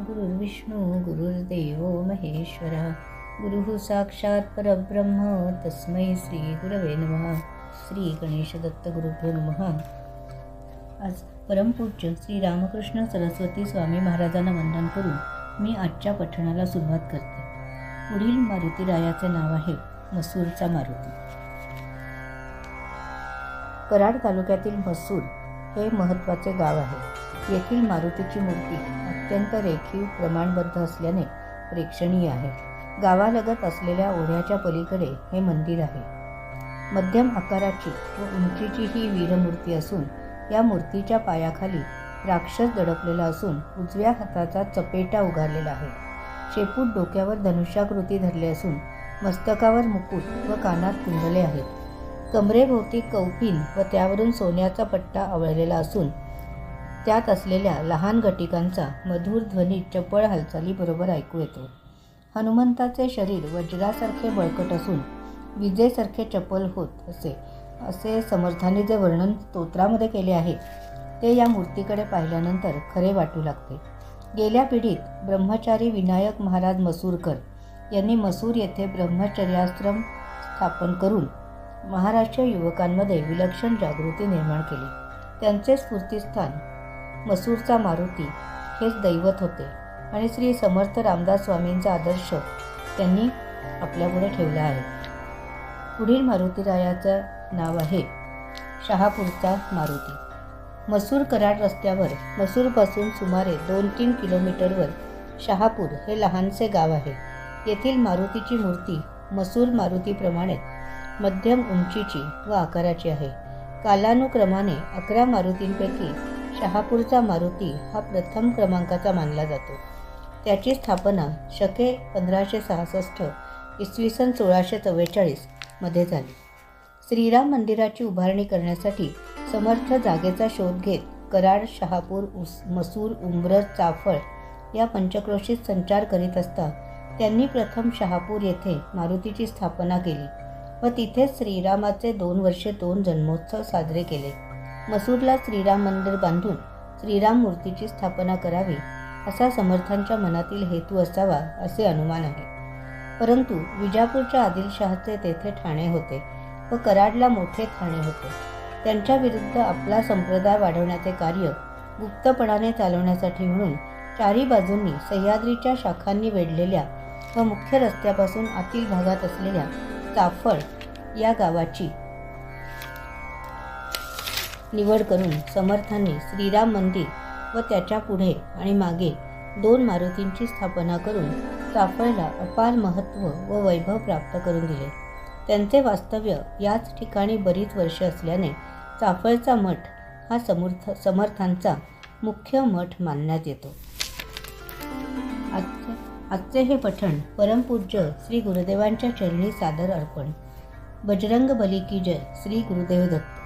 गुरुर्विष्णू गुरुर्देवो महेश्वरा गुरुः साक्षात् परब्रह्म तस्मै श्री गुरवे नमः. श्री गणेश दत्त गुरुभ्यो नमः. आज परमपूज्य श्री रामकृष्ण सरस्वती स्वामी महाराजांना वंदन करून मी आजच्या पठणाला सुरुवात करते. पुढील मारुतीरायाचे नाव आहे मसूरचा मारुती. कराड तालुक्यातील मसूर हे महत्त्वाचे गाव आहे. येथील मारुतीची मूर्ती अत्यंत रेखीव प्रमाणबद्ध असल्याने प्रेक्षणीय आहे. गावालगत असलेल्या ओढ्याच्या पलीकडे हे मंदिर आहे. मध्यम आकाराची व उंचीची ही वीरमूर्ती असून या मूर्तीच्या पायाखाली राक्षस दडपलेला असून उजव्या हाताचा चपेटा उगारलेला आहे. शेपूट डोक्यावर धनुष्याकृती धरले असून मस्तकावर मुकुट व कानात कुंडले आहेत. कमरेभोवती कौपिन व त्यावरून सोन्याचा पट्टा आवळलेला असून त्यात असलेल्या लहान घटिकांचा मधुर ध्वनी चपळ हालचालीबरोबर ऐकू येतो. हनुमंताचे शरीर वज्रासारखे बळकट असून विजेसारखे चपल होत असे समर्थांनी जे वर्णन स्तोत्रामध्ये केले आहे ते या मूर्तीकडे पाहिल्यानंतर खरे वाटू लागते. गेल्या पिढीत ब्रह्मचारी विनायक महाराज मसूरकर यांनी मसूर येथे ब्रह्मचर्याश्रम स्थापन करून महाराष्ट्र युवकांमध्ये विलक्षण जागृती निर्माण केली. त्यांचे स्फूर्तिस्थान मसूरचा मारुती हेच दैवत होते आणि श्री समर्थ रामदास स्वामींचा आदर्श त्यांनी आपल्यापुढे ठेवला आहे. पुढील मारुतीरायाचं नाव आहे शहापूरचा मारुती. मसूर कराड रस्त्यावर मसूरपासून सुमारे 2-3 किलोमीटरवर शहापूर हे लहानसे गाव आहे. येथील मारुतीची मूर्ती मसूर मारुतीप्रमाणे मध्यम उंचीची व आकाराची आहे. कालानुक्रमाने 11 मारुतींपैकी शहापूरचा मारुती हा प्रथम क्रमांकाचा मानला जातो. त्याची स्थापना शके 1566 इसवी सन 1644 मध्ये झाली. श्रीराम मंदिराची उभारणी करण्यासाठी समर्थ जागेचा शोध घेत कराड, शहापूर, मसूर, उंब्रज, चाफळ या पंचक्रोशीत संचार करीत असता त्यांनी प्रथम शहापूर येथे मारुतीची स्थापना केली व तिथेच श्रीरामाचे 2 वर्षे 2 जन्मोत्सव साजरे केले. मसूरला श्रीराम मंदिर बांधून श्रीराम मूर्तीची स्थापना करावी असा समर्थांच्या मनातील हेतू असावा असे अनुमान आहे. परंतु विजापूरच्या आदिलशहाचे तेथे ठाणे होते व कराडला मोठे ठाणे होते. त्यांच्या विरुद्ध आपला संप्रदाय वाढवण्याचे कार्य गुप्तपणाने चालवण्यासाठी म्हणून चारी बाजूंनी सह्याद्रीच्या शाखांनी वेढलेल्या व मुख्य रस्त्यापासून आतील भागात असलेल्या चाफळ या गावाची निवड करून समर्थांनी श्रीराम मंदिर व त्याच्या पुढे आणि मागे 2 मारुतींची स्थापना करून चाफळला अपार महत्त्व व वैभव प्राप्त करून दिले. त्यांचे वास्तव्य याच ठिकाणी बरीच वर्षे असल्याने चाफळचा मठ हा समर्थांचा मुख्य मठ मानण्यात येतो. आजचे हे पठण परमपूज्य श्री गुरुदेवांच्या चरणी सादर अर्पण. बजरंग बली की जय. श्री गुरुदेव दत्त.